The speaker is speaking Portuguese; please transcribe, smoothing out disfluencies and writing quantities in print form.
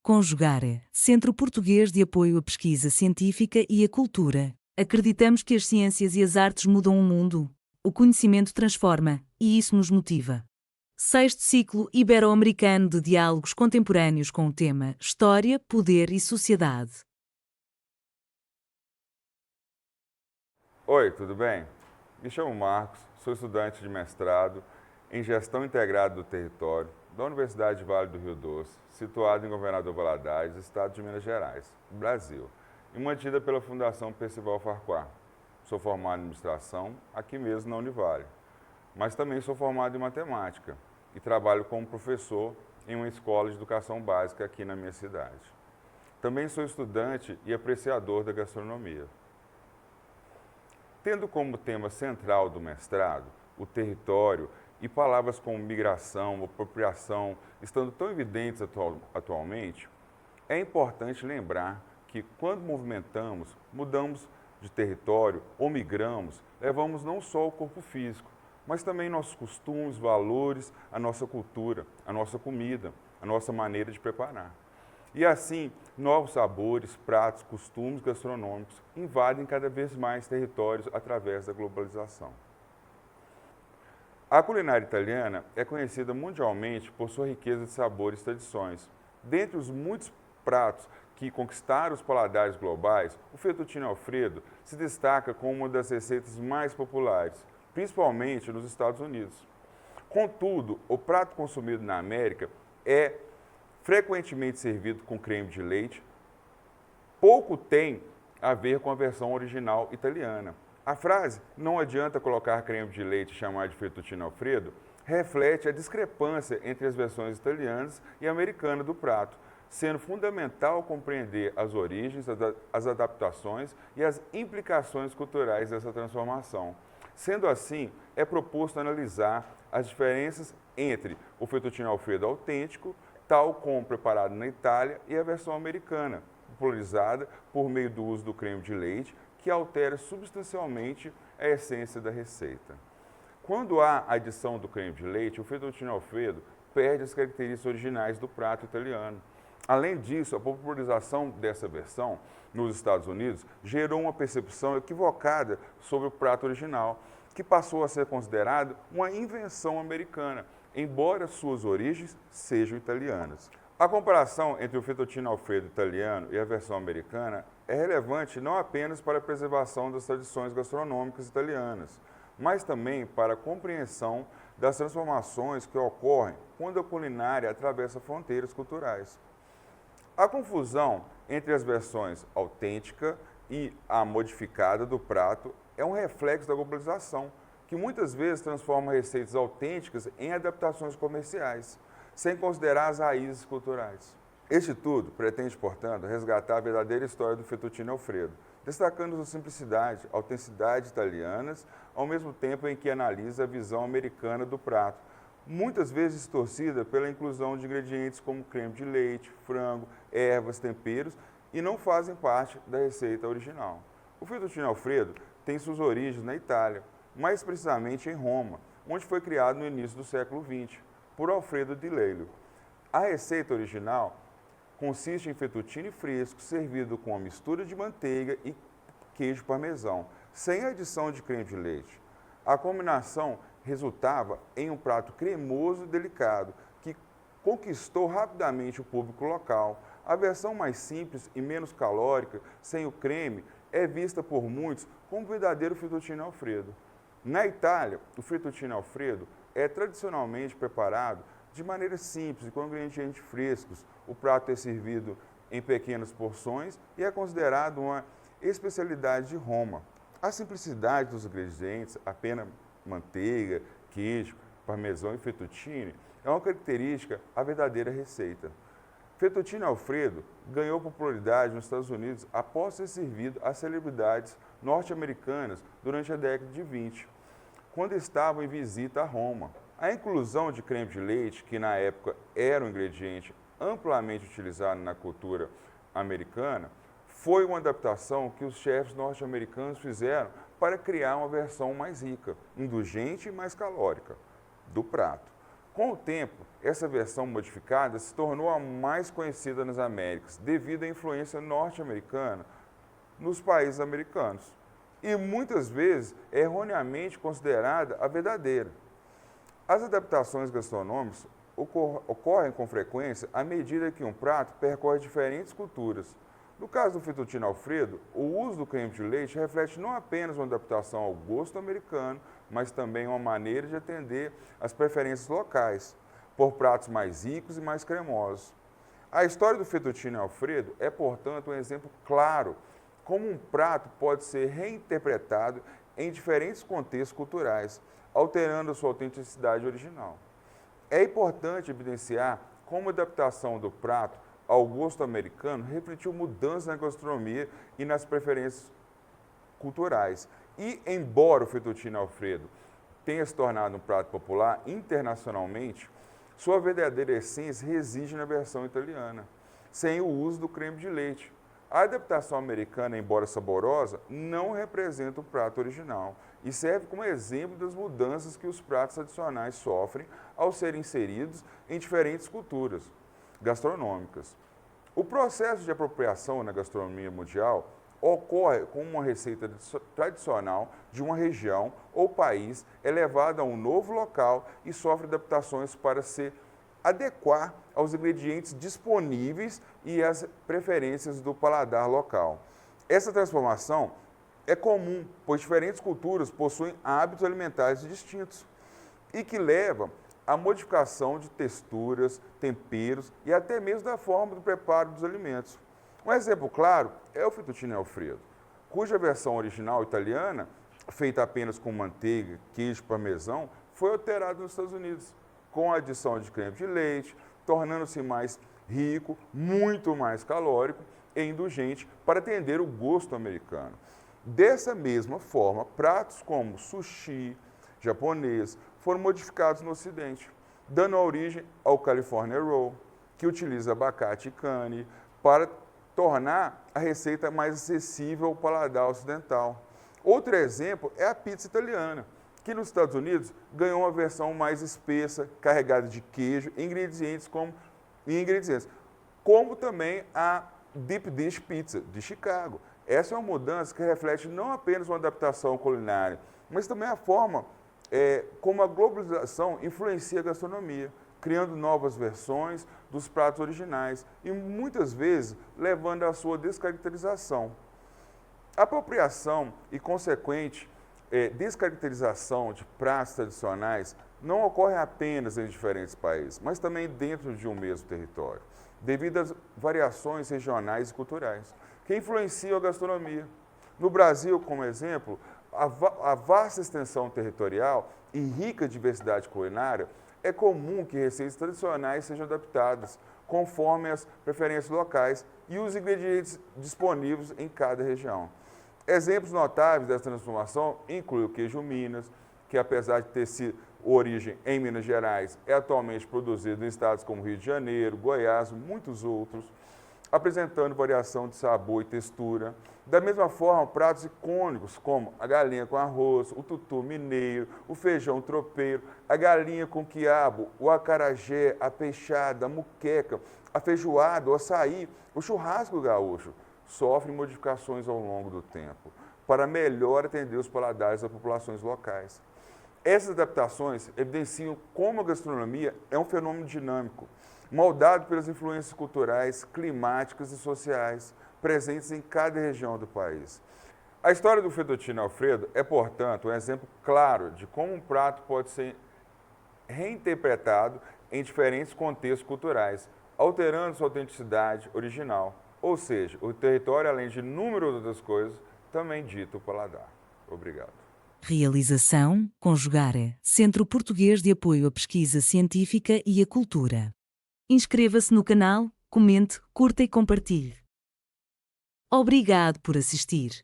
Conjugare, Centro Português de Apoio à Pesquisa Científica e à Cultura. Acreditamos que as ciências e as artes mudam o mundo. O conhecimento transforma, e isso nos motiva. Sexto ciclo ibero-americano de diálogos contemporâneos com o tema História, Poder e Sociedade. Oi, tudo bem? Me chamo Marcos, sou estudante de mestrado em Gestão Integrada do Território da Universidade Vale do Rio Doce, situado em Governador Valadares, Estado de Minas Gerais, Brasil, e mantida pela Fundação Percival Farquhar. Sou formado em administração aqui mesmo na Univale, mas também sou formado em matemática e trabalho como professor em uma escola de educação básica aqui na minha cidade. Também sou estudante e apreciador da gastronomia. Tendo como tema central do mestrado o território e palavras como migração, apropriação, estando tão evidentes atualmente, é importante lembrar que quando movimentamos, mudamos de território ou migramos, levamos não só o corpo físico, mas também nossos costumes, valores, a nossa cultura, a nossa comida, a nossa maneira de preparar. E assim, novos sabores, pratos, costumes gastronômicos invadem cada vez mais territórios através da globalização. A culinária italiana é conhecida mundialmente por sua riqueza de sabores e tradições. Dentre os muitos pratos que conquistaram os paladares globais, o fettuccine Alfredo se destaca como uma das receitas mais populares, principalmente nos Estados Unidos. Contudo, o prato consumido na América é frequentemente servido com creme de leite, pouco tem a ver com a versão original italiana. A frase, não adianta colocar creme de leite e chamar de fettuccine Alfredo, reflete a discrepância entre as versões italianas e americanas do prato, sendo fundamental compreender as origens, as adaptações e as implicações culturais dessa transformação. Sendo assim, é proposto analisar as diferenças entre o fettuccine Alfredo autêntico, tal como preparado na Itália, e a versão americana, popularizada por meio do uso do creme de leite, que altera substancialmente a essência da receita. Quando há a adição do creme de leite, o fettuccine Alfredo perde as características originais do prato italiano. Além disso, a popularização dessa versão nos Estados Unidos gerou uma percepção equivocada sobre o prato original, que passou a ser considerado uma invenção americana, embora suas origens sejam italianas. A comparação entre o fettuccine Alfredo italiano e a versão americana é relevante não apenas para a preservação das tradições gastronômicas italianas, mas também para a compreensão das transformações que ocorrem quando a culinária atravessa fronteiras culturais. A confusão entre as versões autêntica e a modificada do prato é um reflexo da globalização, que muitas vezes transforma receitas autênticas em adaptações comerciais, sem considerar as raízes culturais. Este estudo pretende, portanto, resgatar a verdadeira história do fettuccine Alfredo, destacando sua simplicidade, autenticidade italianas, ao mesmo tempo em que analisa a visão americana do prato, muitas vezes distorcida pela inclusão de ingredientes como creme de leite, frango, ervas, temperos, e não fazem parte da receita original. O fettuccine Alfredo tem suas origens na Itália, mais precisamente em Roma, onde foi criado no início do século XX, por Alfredo di Lelio. A receita original consiste em fettuccine fresco servido com uma mistura de manteiga e queijo parmesão, sem adição de creme de leite. A combinação resultava em um prato cremoso e delicado, que conquistou rapidamente o público local. A versão mais simples e menos calórica, sem o creme, é vista por muitos como o verdadeiro fettuccine Alfredo. Na Itália, o fettuccine Alfredo é tradicionalmente preparado de maneira simples e com ingredientes frescos. O prato é servido em pequenas porções e é considerado uma especialidade de Roma. A simplicidade dos ingredientes, apenas manteiga, queijo, parmesão e fettuccine, é uma característica da verdadeira receita. Fettuccine Alfredo ganhou popularidade nos Estados Unidos após ser servido a celebridades norte-americanas durante a década de 20, quando estavam em visita a Roma. A inclusão de creme de leite, que na época era um ingrediente amplamente utilizado na cultura americana, foi uma adaptação que os chefes norte-americanos fizeram para criar uma versão mais rica, indulgente e mais calórica do prato. Com o tempo, essa versão modificada se tornou a mais conhecida nas Américas, devido à influência norte-americana nos países americanos, e muitas vezes é erroneamente considerada a verdadeira. As adaptações gastronômicas ocorrem com frequência à medida que um prato percorre diferentes culturas. No caso do fettuccine Alfredo, o uso do creme de leite reflete não apenas uma adaptação ao gosto americano, mas também uma maneira de atender às preferências locais, por pratos mais ricos e mais cremosos. A história do fettuccine Alfredo é, portanto, um exemplo claro como um prato pode ser reinterpretado em diferentes contextos culturais, alterando a sua autenticidade original. É importante evidenciar como a adaptação do prato ao gosto americano refletiu mudanças na gastronomia e nas preferências culturais. E, embora o fettuccine Alfredo tenha se tornado um prato popular internacionalmente, sua verdadeira essência reside na versão italiana, sem o uso do creme de leite. A adaptação americana, embora saborosa, não representa o prato original e serve como exemplo das mudanças que os pratos tradicionais sofrem ao serem inseridos em diferentes culturas gastronômicas. O processo de apropriação na gastronomia mundial ocorre com uma receita tradicional de uma região ou país é levada a um novo local e sofre adaptações para se adequar aos ingredientes disponíveis e às preferências do paladar local. Essa transformação é comum, pois diferentes culturas possuem hábitos alimentares distintos e que levam à modificação de texturas, temperos e até mesmo da forma do preparo dos alimentos. Um exemplo claro é o fettuccine Alfredo, cuja versão original italiana, feita apenas com manteiga, queijo e parmesão, foi alterada nos Estados Unidos, com a adição de creme de leite, tornando-se mais rico, muito mais calórico e indulgente para atender o gosto americano. Dessa mesma forma, pratos como sushi japonês foram modificados no Ocidente, dando origem ao California Roll, que utiliza abacate e carne para tornar a receita mais acessível ao paladar ocidental. Outro exemplo é a pizza italiana, que nos Estados Unidos ganhou uma versão mais espessa, carregada de queijo e ingredientes, como também a Deep Dish Pizza de Chicago. Essa é uma mudança que reflete não apenas uma adaptação culinária, mas também a forma como a globalização influencia a gastronomia, criando novas versões dos pratos originais e muitas vezes levando à sua descaracterização. A apropriação e consequente descaracterização de pratos tradicionais não ocorre apenas em diferentes países, mas também dentro de um mesmo território, devido às variações regionais e culturais, que influenciam a gastronomia. No Brasil, como exemplo, a vasta extensão territorial e rica diversidade culinária, é comum que receitas tradicionais sejam adaptadas conforme as preferências locais e os ingredientes disponíveis em cada região. Exemplos notáveis dessa transformação incluem o queijo Minas, que apesar de ter sido origem em Minas Gerais, é atualmente produzido em estados como Rio de Janeiro, Goiás e muitos outros, apresentando variação de sabor e textura. Da mesma forma, pratos icônicos como a galinha com arroz, o tutu mineiro, o feijão tropeiro, a galinha com quiabo, o acarajé, a peixada, a muqueca, a feijoada, o açaí, o churrasco gaúcho, sofrem modificações ao longo do tempo, para melhor atender os paladares das populações locais. Essas adaptações evidenciam como a gastronomia é um fenômeno dinâmico, moldado pelas influências culturais, climáticas e sociais presentes em cada região do país. A história do fettuccine Alfredo é, portanto, um exemplo claro de como um prato pode ser reinterpretado em diferentes contextos culturais, alterando sua autenticidade original. Ou seja, o território, além de inúmeras outras coisas, também dita o paladar. Obrigado. Realização, Conjugare, Centro Português de Apoio à Pesquisa Científica e à Cultura. Inscreva-se no canal, comente, curta e compartilhe. Obrigado por assistir.